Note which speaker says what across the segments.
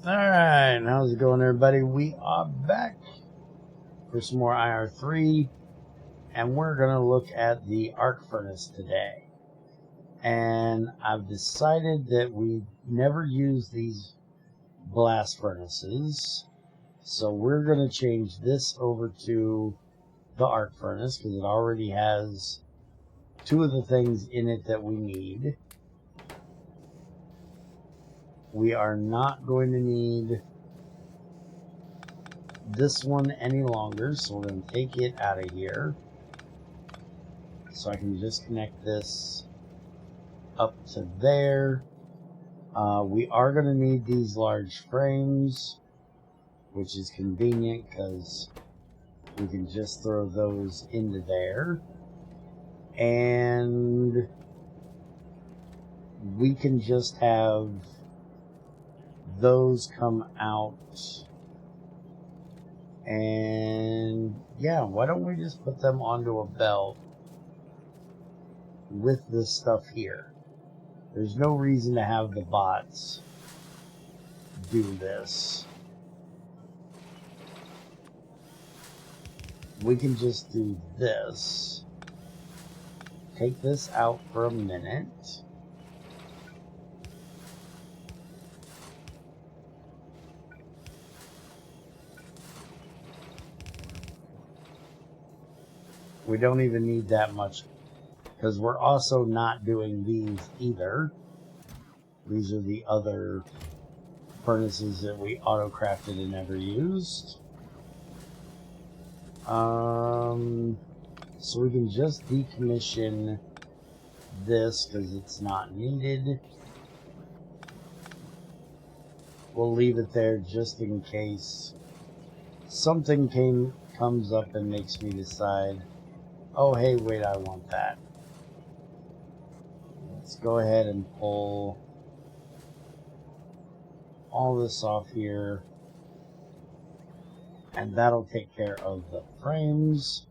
Speaker 1: Alright, how's it going, everybody? We are back for some more IR3, and we're going to look at the arc furnace today. And I've decided that we never use these blast furnaces, so we're going to change this over to the arc furnace because it already has two of the things in it that we need. We are not going to need this one any longer, so we're going to take it out of here. So I can just connect this up to there. We are going to need these large frames, which is convenient because we can just throw those into there. And we can just have those come out. And yeah, why don't we just put them onto a belt with this stuff here? There's no reason to have the bots do this. We can just do this. Take this out for a minute. We don't even need that much because we're also not doing these either. These are the other furnaces that we auto-crafted and never used. So we can just decommission this because it's not needed. We'll leave it there just in case something comes up and makes me decide, oh, hey, wait, I want that. Let's go ahead and pull all this off here. And that'll take care of the frames.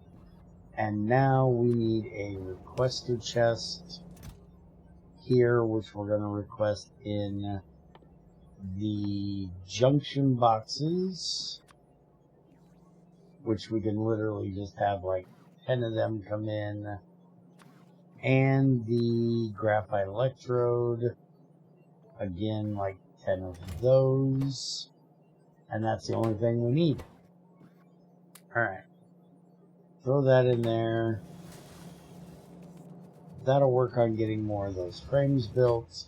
Speaker 1: And now we need a requester chest here, which we're going to request in the junction boxes, which we can literally just have like 10 of them come in, and the graphite electrode, again, like 10 of those, and that's the only thing we need. Alright, throw that in there. That'll work on getting more of those frames built.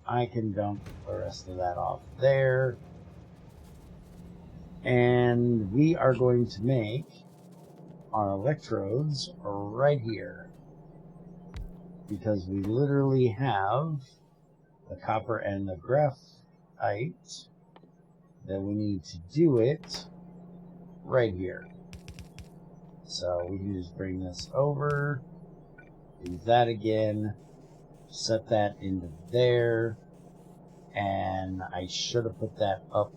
Speaker 1: I can dump the rest of that off there, and we are going to make our electrodes right here because we literally have the copper and the graphite that we need to do it right here. So we can just bring this over, do that again, set that into there, and I should have put that up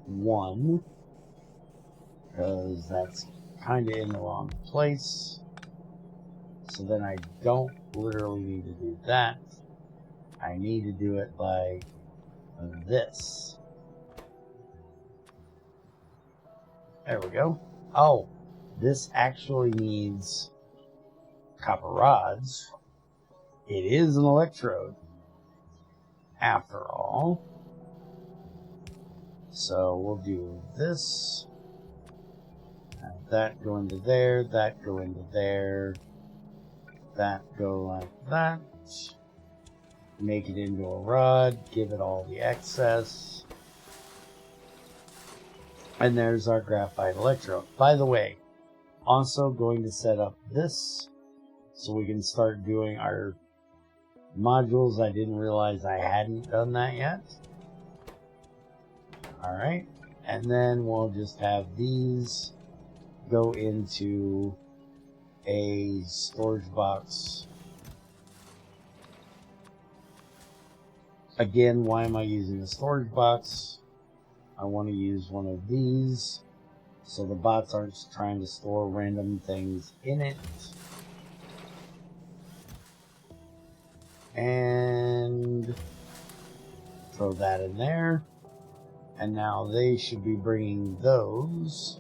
Speaker 1: one because that's kind of in the wrong place. So then I don't literally need to do that. I need to do it by this. There we go. Oh, this actually needs copper rods. It is an electrode, after all. So we'll do this. Have that go into there, that go into there, that go like that. Make it into a rod, give it all the excess. And there's our graphite electrode. By the way, also going to set up this so we can start doing our modules. I didn't realize I hadn't done that yet. Alright, and then we'll just have these go into a storage box. Again, why am I using a storage box? I want to use one of these so the bots aren't trying to store random things in it. And throw that in there. And now they should be bringing those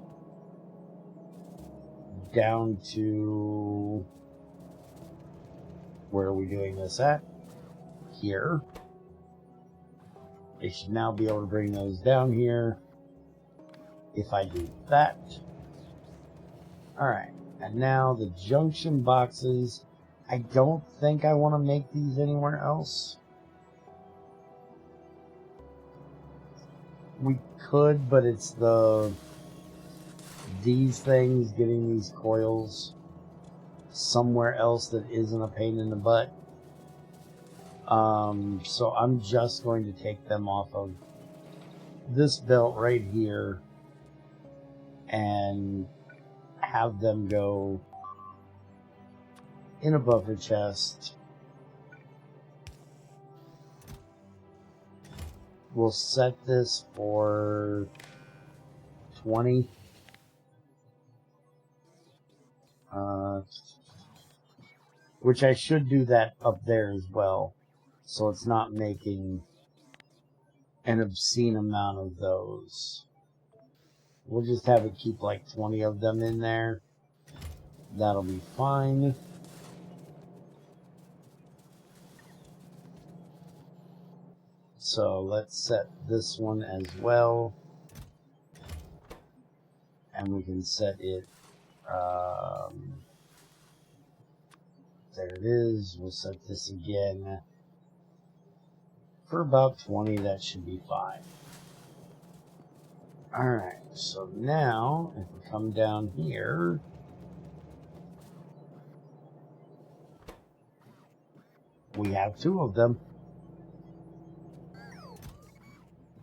Speaker 1: down to, where are we doing this at? Here. They should now be able to bring those down here if I do that. Alright, and now the junction boxes, I don't think I want to make these anywhere else. We could, but it's these things, getting these coils somewhere else that isn't a pain in the butt. So I'm just going to take them off of this belt right here and have them go in a buffer chest. We'll set this for 20. Which I should do that up there as well, so it's not making an obscene amount of those. We'll just have it keep like 20 of them in there. That'll be fine. So let's set this one as well. And we can set it, there it is. We'll set this again for about 20. That should be fine. Alright, so now if we come down here, we have 2 of them.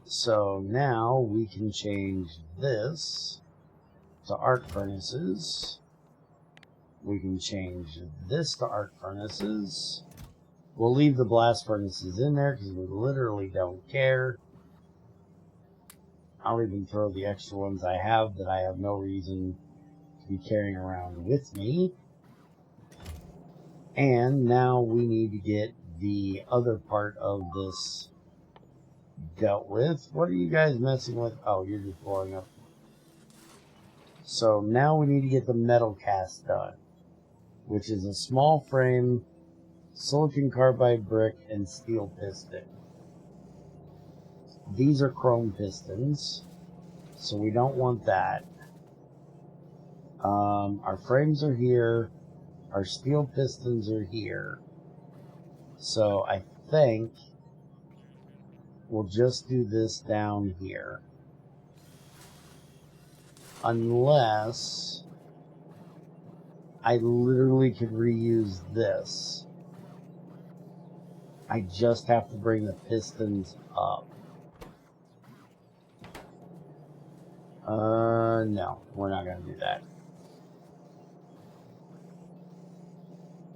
Speaker 1: So now we can change this to arc furnaces. We can change this to arc furnaces. We'll leave the blast furnaces in there because we literally don't care. I'll even throw the extra ones I have that I have no reason to be carrying around with me. And now we need to get the other part of this dealt with. What are you guys messing with? Oh, you're just blowing up. So now we need to get the metal cast done, which is a small frame, silicon carbide brick, and steel piston. These are chrome pistons, so we don't want that. Our frames are here. Our steel pistons are here. So I think we'll just do this down here. Unless I literally could reuse this. I just have to bring the pistons up. No, we're not going to do that.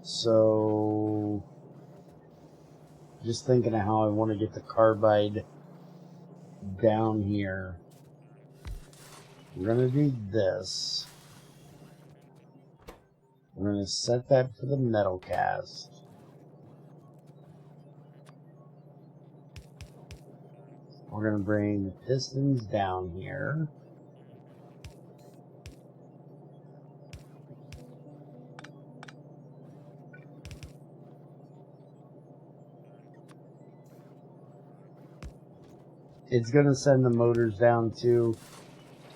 Speaker 1: So, just thinking of how I want to get the carbide down here. We're going to do this. We're going to set that for the metal cast. We're going to bring the pistons down here. It's going to send the motors down too.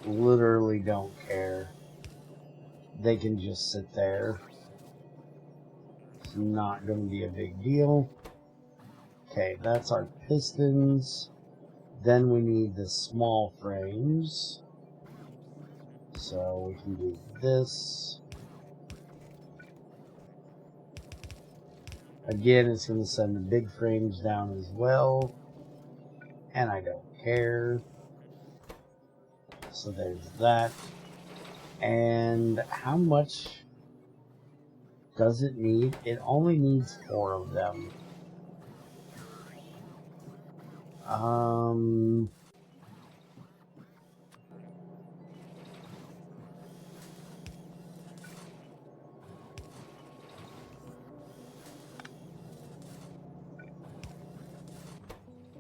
Speaker 1: Literally don't care. They can just sit there. It's not going to be a big deal. Okay, that's our pistons. Then we need the small frames. So we can do this. Again, it's going to send the big frames down as well. And I don't care. So there's that. And how much does it need? It only needs 4 of them.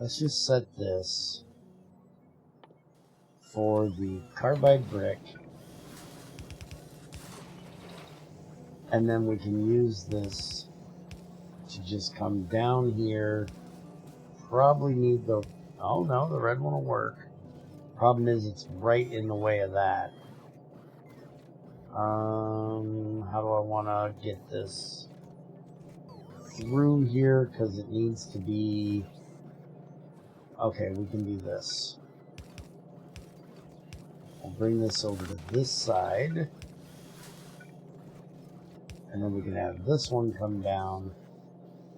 Speaker 1: Let's just set this. for the carbide brick. And then we can use this to just come down here. Probably need the... Oh no, the red one will work. Problem is it's right in the way of that. How do I want to get this through here? Because it needs to be... Okay, we can do this. I'll bring this over to this side. And then we can have this one come down.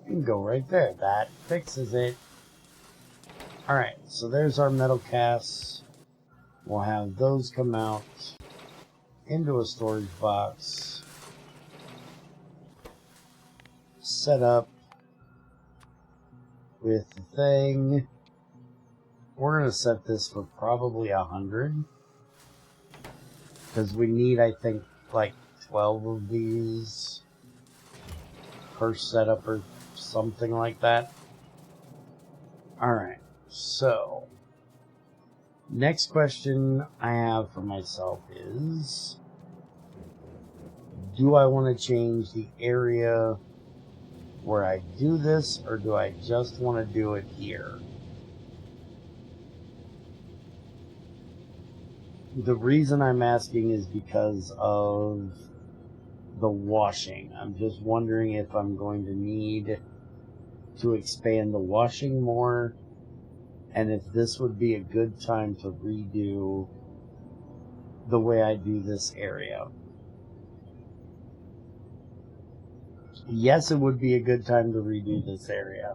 Speaker 1: And go right there. That fixes it. Alright, so there's our metal casts. We'll have those come out into a storage box. Set up with the thing. We're going to set this for probably 100. Because we need, I think, like 12 of these per setup or something like that. Alright, so next question I have for myself is, do I want to change the area where I do this, or do I just want to do it here? The reason I'm asking is because of the washing. I'm just wondering if I'm going to need to expand the washing more, and if this would be a good time to redo the way I do this area. Yes, it would be a good time to redo this area.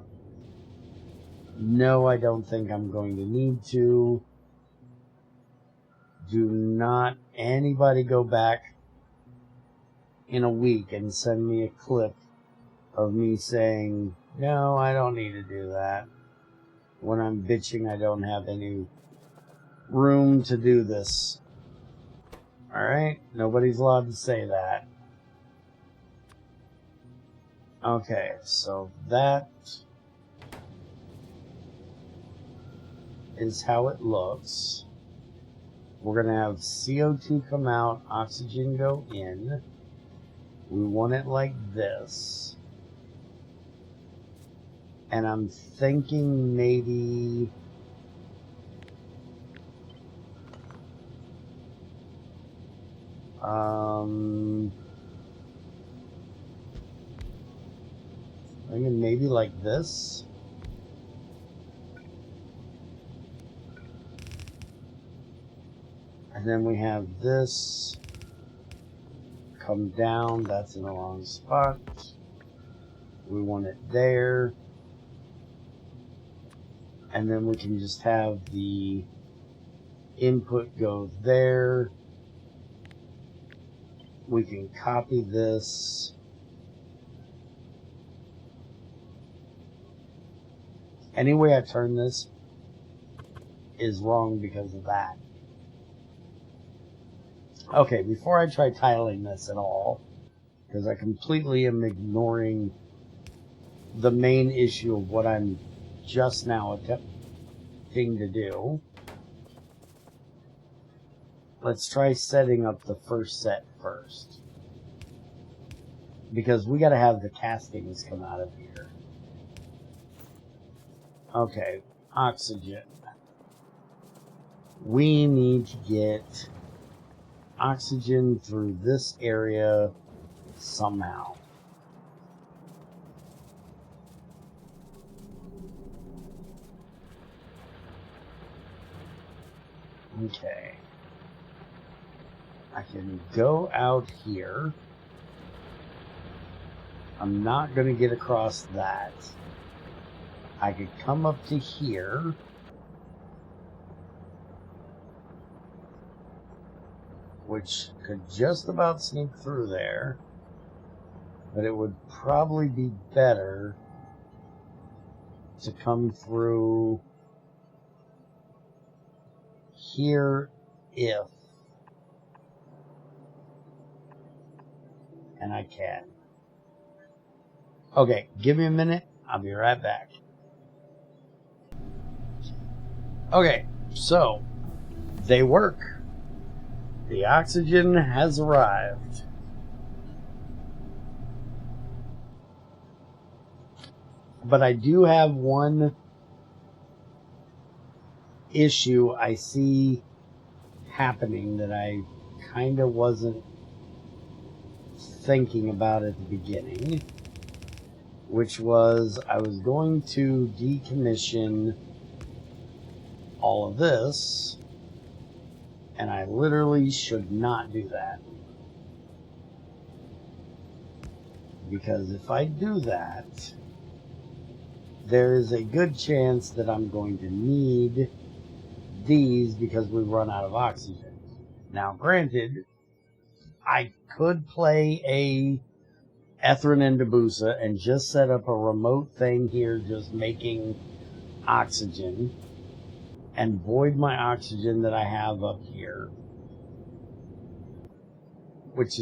Speaker 1: No, I don't think I'm going to need to. Do not anybody go back in a week and send me a clip of me saying, no, I don't need to do that, when I'm bitching I don't have any room to do this. Alright? Nobody's allowed to say that. Okay, so that is how it looks. We're going to have CO2 come out, oxygen go in. We want it like this. And I'm thinking maybe... thinking maybe like this. And then we have this come down. That's in the wrong spot. We want it there. And then we can just have the input go there. We can copy this. Any way I turn this is wrong because of that. Okay, before I try tiling this at all, because I completely am ignoring the main issue of what I'm just now attempting to do, let's try setting up the first set first. Because we got to have the castings come out of here. Okay, oxygen. We need to get oxygen through this area somehow. Okay. I can go out here. I'm not going to get across that. I could come up to here. Which could just about sneak through there. But it would probably be better to come through here if... and I can. Okay, give me a minute. I'll be right back. Okay, so they work. The oxygen has arrived. But I do have one issue I see happening that I kind of wasn't thinking about at the beginning, which was I was going to decommission all of this, and I literally should not do that. Because if I do that, there is a good chance that I'm going to need these because we run out of oxygen. Now, granted, I could play a Ethrin and Debusa and just set up a remote thing here just making oxygen and void my oxygen that I have up here, which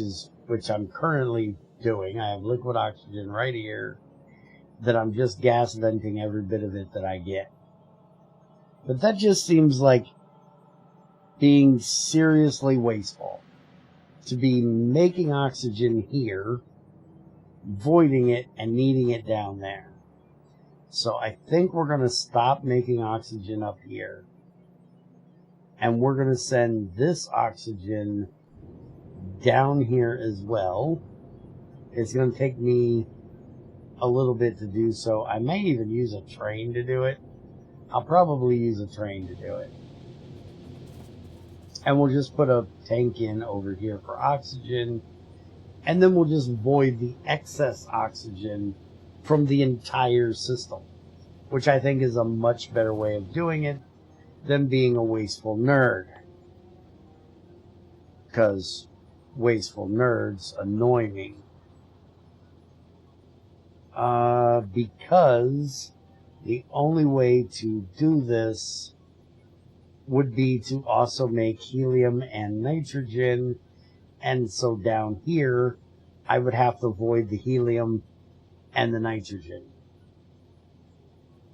Speaker 1: I'm currently doing. I have liquid oxygen right here that I'm just gas venting every bit of it that I get. But that just seems like being seriously wasteful. To be making oxygen here, voiding it, and needing it down there. So I think we're going to stop making oxygen up here. And we're going to send this oxygen down here as well. It's going to take me a little bit to do so. I may even use a train to do it. I'll probably use a train to do it. And we'll just put a tank in over here for oxygen. And then we'll just void the excess oxygen from the entire system, which I think is a much better way of doing it than being a wasteful nerd. Because wasteful nerds annoy me. Because the only way to do this would be to also make helium and nitrogen, and so down here I would have to void the helium and the nitrogen,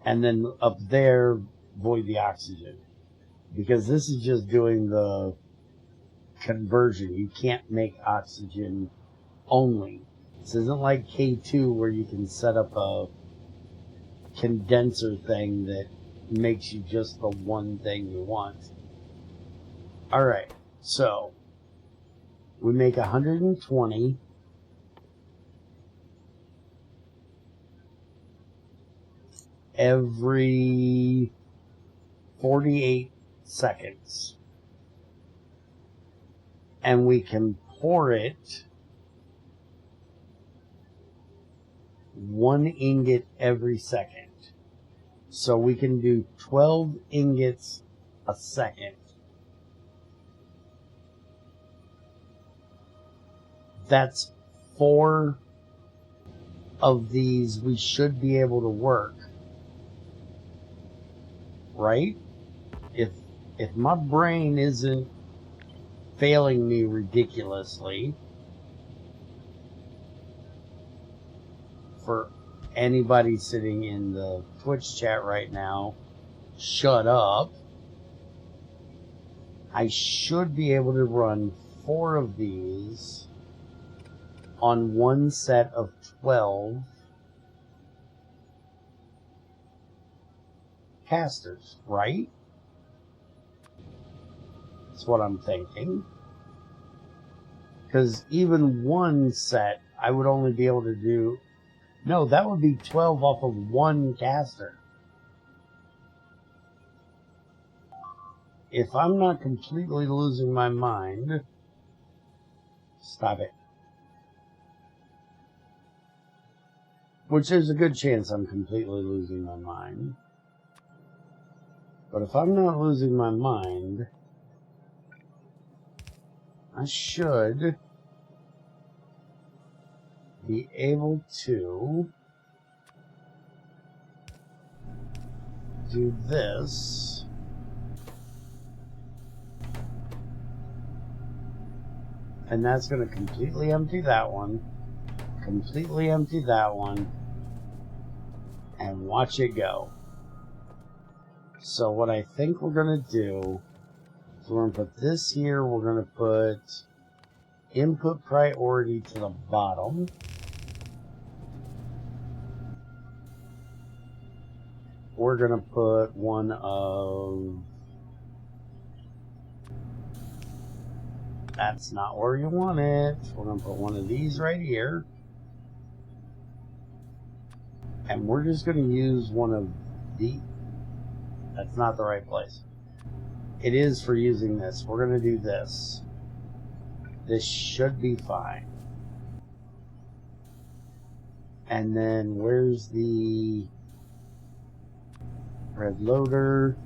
Speaker 1: and then up there void the oxygen, because this is just doing the conversion. You can't make oxygen only. This isn't like K2 where you can set up a condenser thing that makes you just the one thing you want. Alright, so we make 120. Every 48 seconds. And we can pour it 1 ingot every second. So we can do 12 ingots a second. That's 4 of these we should be able to work. Right? If my brain isn't failing me ridiculously, for anybody sitting in the Twitch chat right now, shut up. I should be able to run 4 of these on one set of 12 casters, right? That's what I'm thinking. Because even one set, I would only be able to do... No, that would be 12 off of one caster. If I'm not completely losing my mind... Stop it. Which there's a good chance I'm completely losing my mind. But if I'm not losing my mind, I should be able to do this. And that's going to completely empty that one. Completely empty that one. And watch it go. So what I think we're going to do, So we're going to put this here. We're going to put input priority to the bottom. We're going to put one of... That's not where you want it. We're going to put one of these right here. And we're just going to use one of the... That's not the right place. It is for using this. We're going to do this. This should be fine. And then where's the red loader?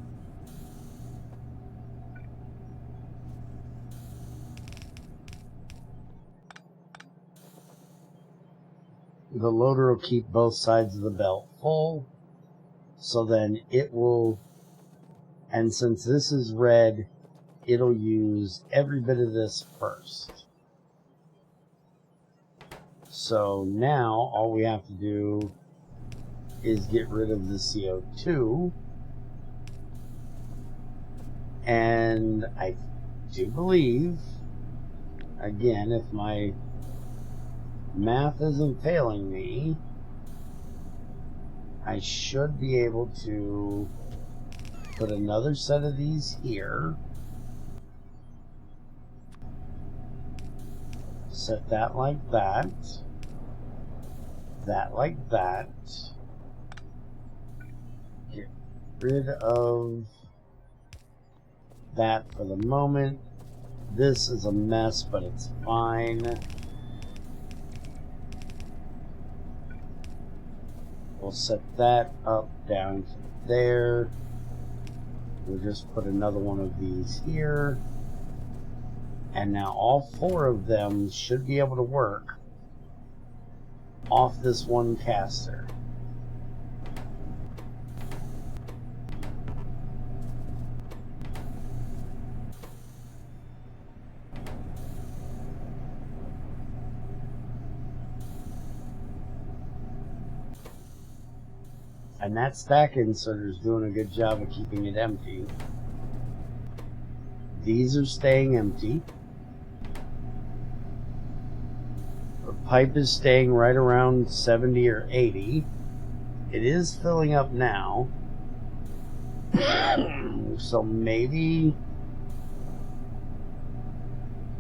Speaker 1: The loader will keep both sides of the belt full. So then it will, and since this is red, it'll use every bit of this first. So now all we have to do is get rid of the CO2. And I do believe, again, if my math isn't failing me, I should be able to put another set of these here. Set that like that. That like that. Get rid of that for the moment. This is a mess, but it's fine. We'll set that up down to there. We'll just put another one of these here. And now all four of them should be able to work off this one caster. And that stack inserter is doing a good job of keeping it empty. These are staying empty. The pipe is staying right around 70 or 80. It is filling up now. So maybe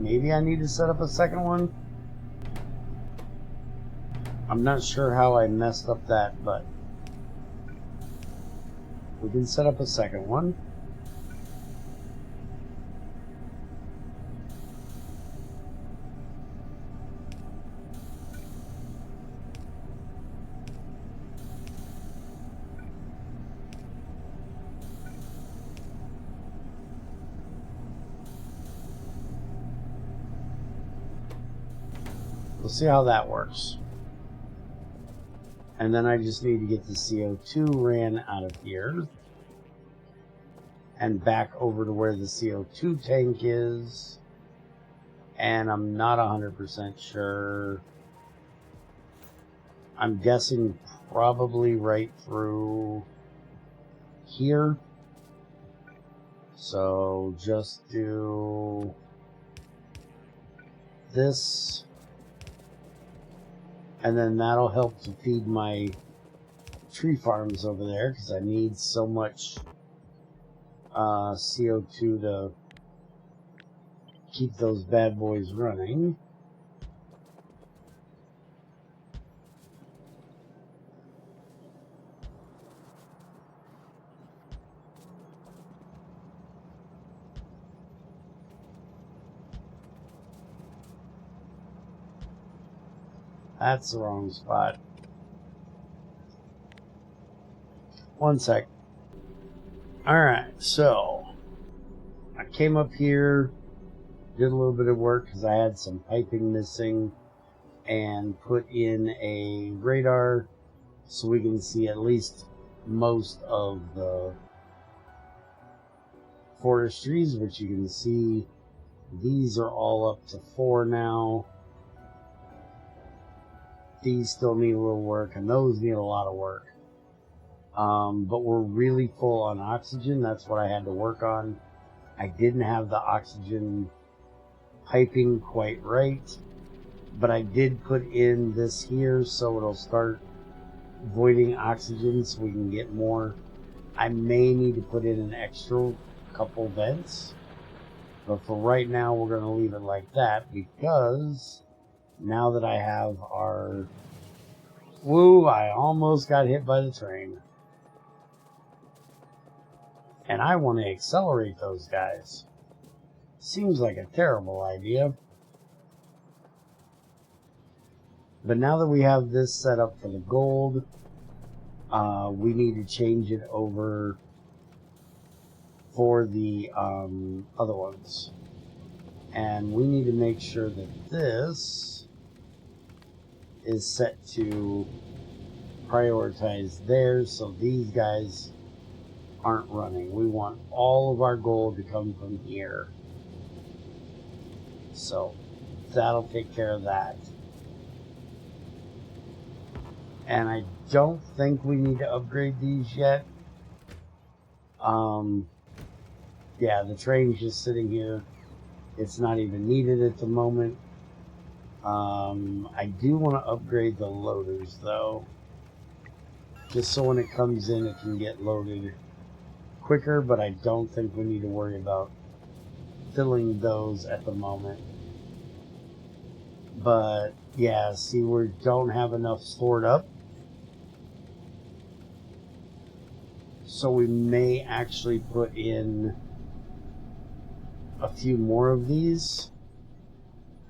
Speaker 1: I need to set up a second one. I'm not sure how I messed up that, but we can set up a second one. We'll see how that works. And then I just need to get the CO2 ran out of here and back over to where the CO2 tank is. And I'm not 100% sure. I'm guessing probably right through here. So just do this. And then that'll help to feed my tree farms over there, because I need so much CO2 to keep those bad boys running. That's the wrong spot. One sec. Alright, so I came up here, did a little bit of work because I had some piping missing, and put in a radar so we can see at least most of the forest trees, which you can see these are all up to 4 now. These still need a little work, and those need a lot of work. But we're really full on oxygen. That's what I had to work on. I didn't have the oxygen piping quite right, but I did put in this here so it'll start voiding oxygen so we can get more. I may need to put in an extra couple vents, but for right now we're going to leave it like that, because now that I have our... Woo, I almost got hit by the train. And I want to accelerate those guys. Seems like a terrible idea. But now that we have this set up for the gold, we need to change it over for the other ones. And we need to make sure that this is set to prioritize theirs, so these guys aren't running. We want all of our gold to come from here. So that'll take care of that. And I don't think we need to upgrade these yet. Yeah, the train's just sitting here. It's not even needed at the moment. I do want to upgrade the loaders though, just so when it comes in it can get loaded quicker, but I don't think we need to worry about filling those at the moment. But yeah, see, we don't have enough stored up, so we may actually put in a few more of these.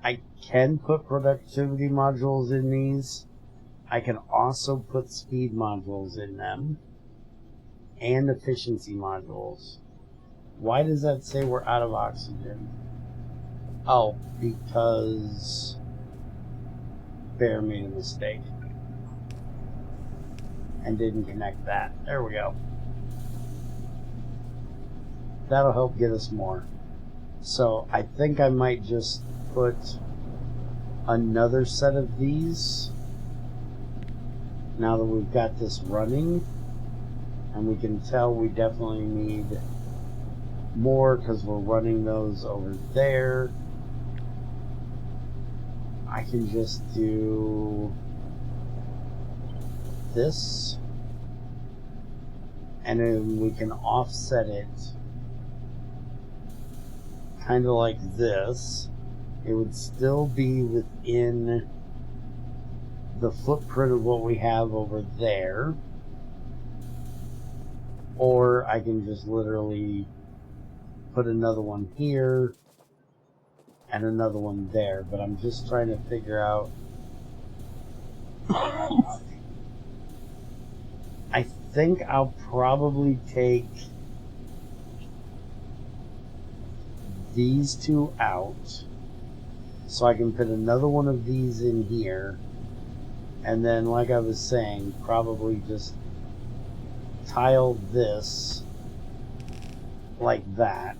Speaker 1: I can put productivity modules in these. I can also put speed modules in them and efficiency modules. Why does that say we're out of oxygen? Oh, because Bear made a mistake and didn't connect that. There we go. That'll help get us more. So I think I might just put another set of these now that we've got this running, and we can tell we definitely need more because we're running those over there. I can just do this, and then we can offset it kind of like this. It would still be within the footprint of what we have over there, or I can just literally put another one here and another one there, but I'm just trying to figure out I think I'll probably take these two out so I can put another one of these in here, and then, like I was saying, probably just tile this like that,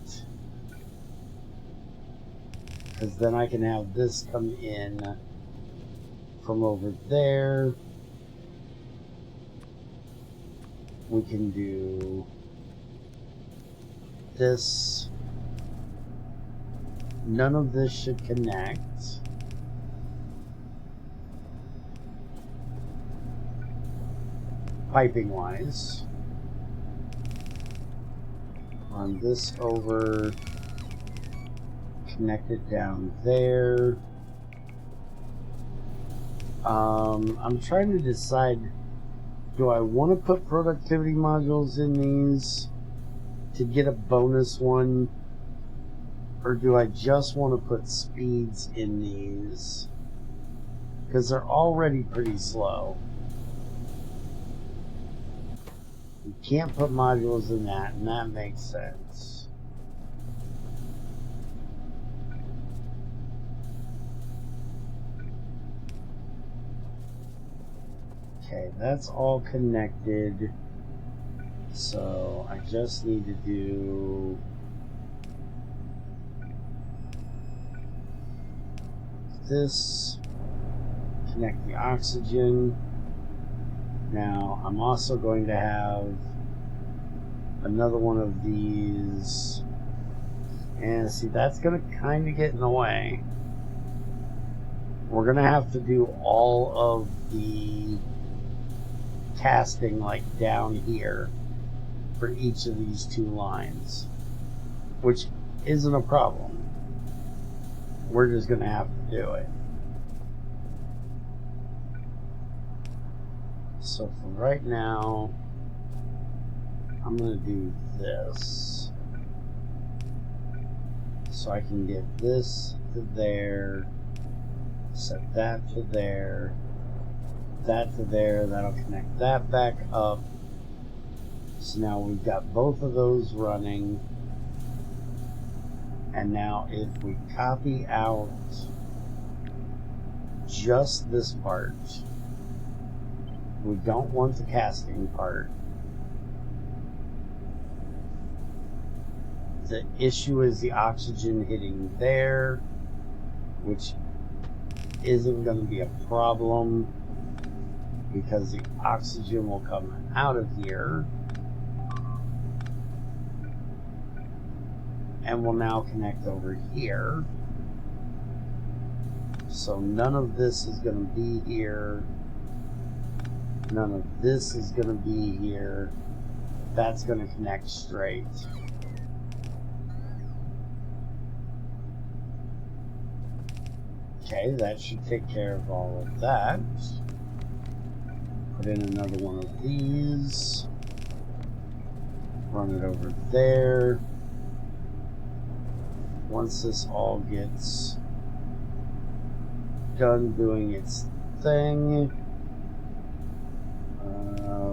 Speaker 1: because then I can have this come in from over there. We can do this. None of this should connect. Piping wise. Run this over. Connect it down there. I'm trying to decide, do I want to put productivity modules in these to get a bonus one, or do I just want to put speeds in these because they're already pretty slow? You can't put modules in that, and that makes sense. Okay, that's all connected. So I just need to do this, connect the oxygen. Now I'm also going to have another one of these And see, that's going to kind of get in the way. We're going to have to do all of the casting like down here for each of these 2 lines, which isn't a problem. We're just going to have to do it. So for right now, I'm going to do this. So I can get this to there, set that to there, that to there. That'll connect that back up. So now we've got both of those running. And now if we copy out just this part, we don't want the casting part. The issue is the oxygen hitting there, which isn't going to be a problem because the oxygen will come out of here and will now connect over here. So none of this is going to be here. None of this is going to be here. That's going to connect straight. Okay, that should take care of all of that. Put in another one of these. Run it over there. Once this all gets done doing its thing,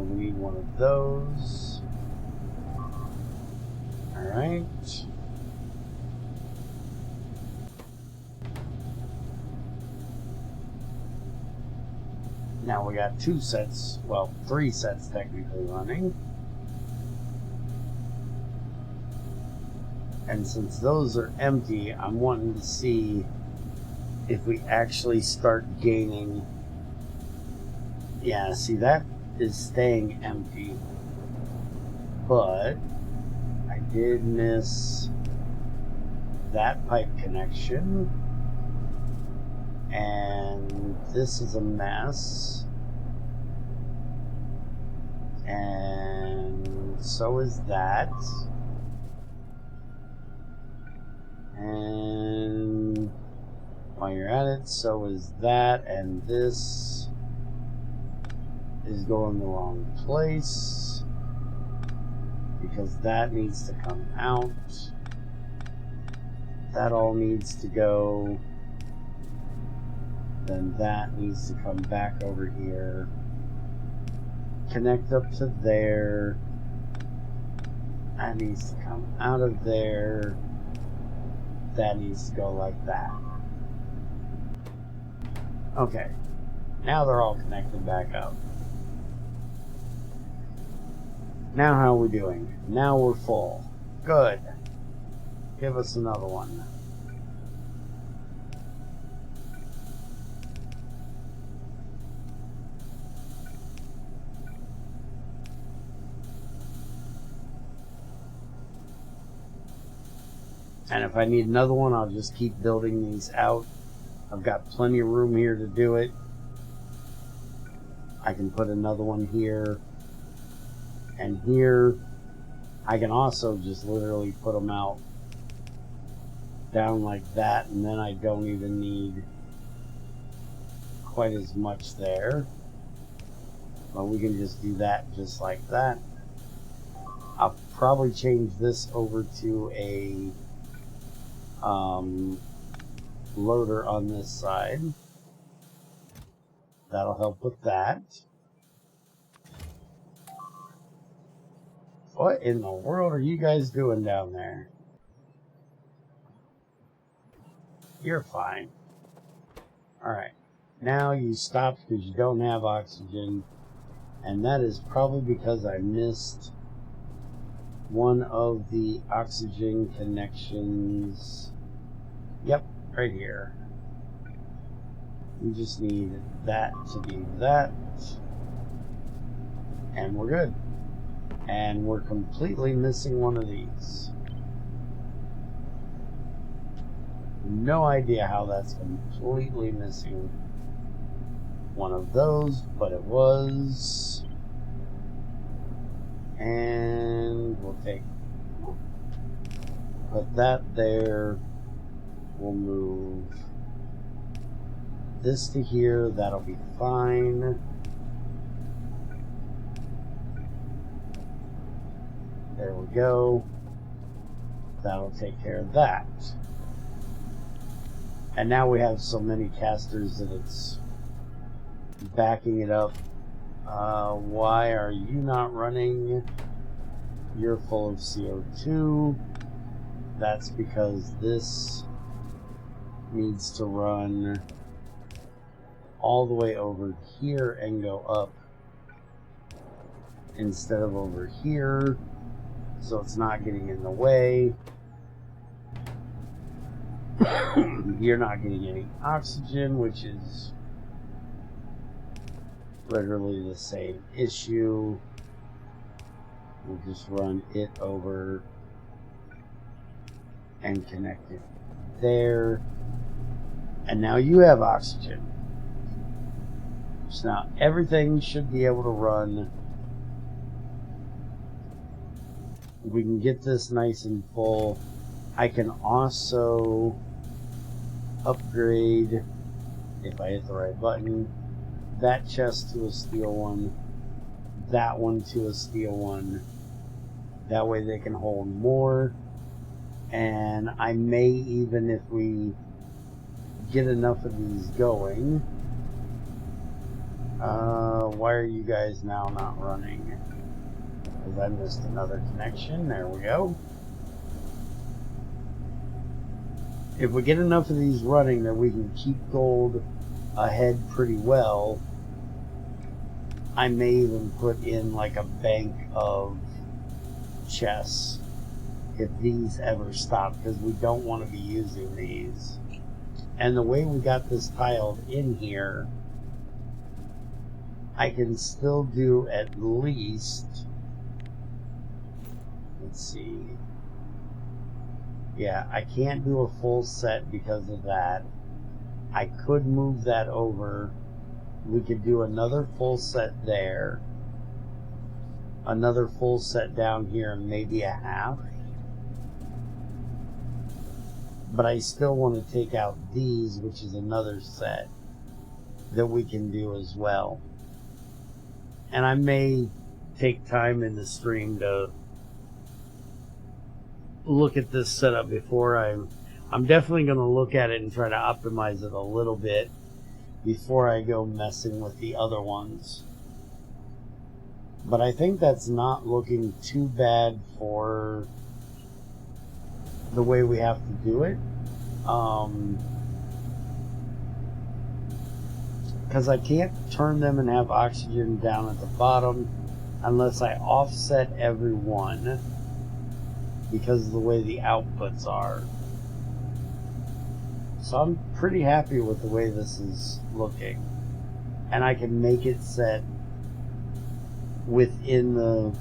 Speaker 1: we need one of those. Alright. Now we got 2 sets, well, 3 sets technically running. And since those are empty, I'm wanting to see if we actually start gaining. Yeah, see, that is staying empty. But I did miss that pipe connection. And this is a mess. And so is that. And while you're at it, so is that. And this is going the wrong place because that needs to come out. That all needs to go. Then that needs to come back over here. Connect up to there. That needs to come out of there. That needs to go like that. Okay. Now they're all connected back up. Now how are we doing? Now we're full. Good. Give us another one. And if I need another one, I'll just keep building these out. I've got plenty of room here to do it. I can put another one here and here. I can also just literally put them out down like that, and then I don't even need quite as much there. But we can just do that just like that. I'll probably change this over to a loader on this side. That'll help with that. What in the world are you guys doing down there? You're fine. Alright. Now you stopped because you don't have oxygen. And that is probably because I missed one of the oxygen connections. Yep, right here. We just need that to be that. And we're good. And we're completely missing one of these. no idea how that's completely missing one of those, but it was. And we'll put that there. We'll move this to here. That'll be fine. There we go. That'll take care of that. And now we have so many casters that it's backing it up. Why are you not running? You're full of CO2. That's because this needs to run all the way over here and go up instead of over here, so it's not getting in the way. You're not getting any oxygen, which is literally the same issue. We'll just run it over and connect it there. And now you have oxygen. So now everything should be able to run. We can get this nice and full. I can also upgrade, if I hit the right button, that chest to a steel one, that one to a steel one. That way they can hold more. And I may even, if we get enough of these going, why are you guys now not running? Because I missed another connection. There we go. If we get enough of these running, then we can keep gold ahead pretty well. I may even put in like a bank of chests if these ever stop, because we don't want to be using these. And the way we got this tiled in here, I can still do at least, let's see, yeah, I can't do a full set because of that. I could move that over. We could do another full set there, another full set down here, and maybe a half. But I still want to take out these, which is another set that we can do as well. And I may take time in the stream to look at this setup before I'm definitely going to look at it and try to optimize it a little bit before I go messing with the other ones. But I think that's not looking too bad for the way we have to do it. Because I can't turn them and have oxygen down at the bottom unless I offset every one, because of the way the outputs are. So I'm pretty happy with the way this is looking. And I can make it set within the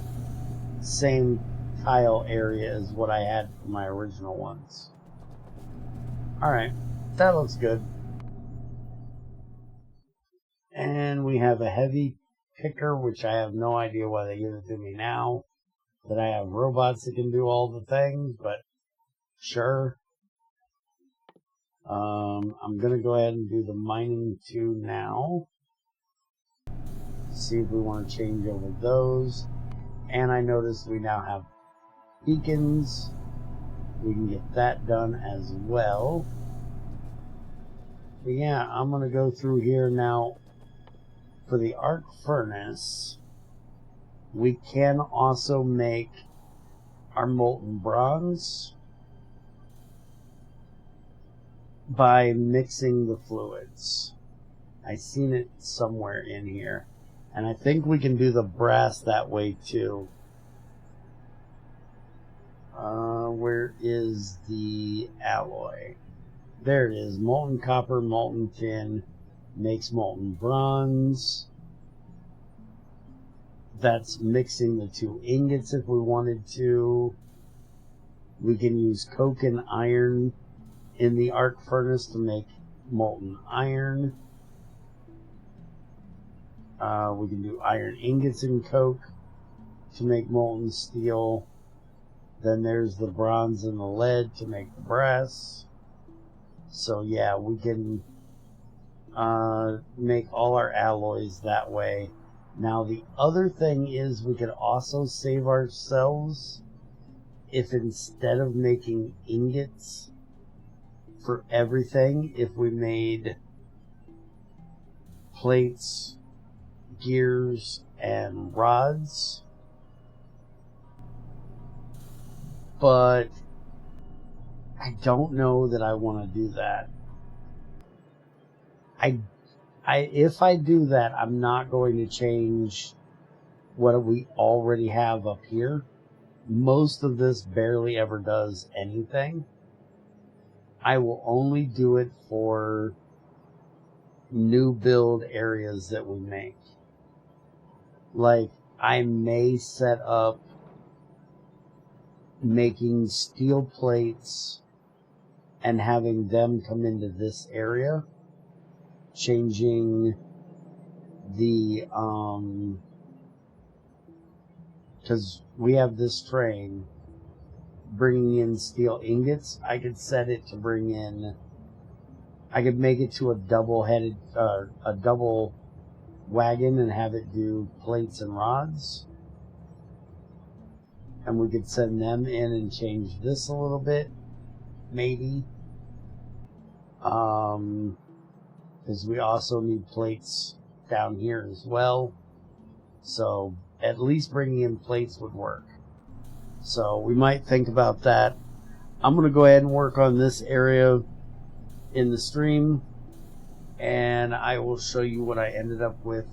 Speaker 1: same tile area as what I had for my original ones. Alright, that looks good. And we have a heavy picker, which I have no idea why they give it to me now. That I have robots that can do all the things, but sure. I'm going to go ahead and do the mining 2 now. See if we want to change over those. And I noticed we now have beacons. We can get that done as well. But yeah, I'm going to go through here now. For the arc furnace, we can also make our molten bronze by mixing the fluids. I seen it somewhere in here. And I think we can do the brass that way too. Where is the alloy? There it is. Molten copper, molten tin makes molten bronze. That's mixing the 2 ingots if we wanted to. We can use coke and iron in the arc furnace to make molten iron. We can do iron ingots and coke to make molten steel. Then there's the bronze and the lead to make the brass. So yeah, we can make all our alloys that way. Now the other thing is we could also save ourselves if instead of making ingots for everything, if we made plates, gears, and rods. But I don't know that I want to do that. If I do that, I'm not going to change what we already have up here. Most of this barely ever does anything. I will only do it for new build areas that we make. Like, I may set up making steel plates and having them come into this area, changing the because we have this train bringing in steel ingots. I could set it to bring in, I could make it to a double-headed a double wagon and have it do plates and rods, and we could send them in and change this a little bit, maybe, because we also need plates down here as well, so at least bringing in plates would work. So we might think about that. I'm going to go ahead and work on this area in the stream, and I will show you what I ended up with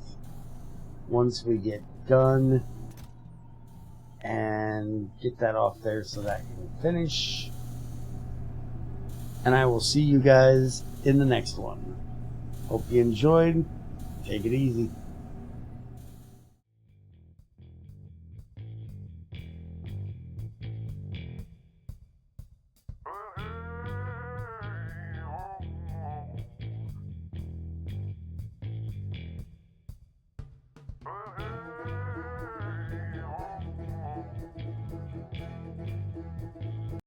Speaker 1: once we get done, and get that off there so that can finish. And I will see you guys in the next one. Hope you enjoyed. Take it easy.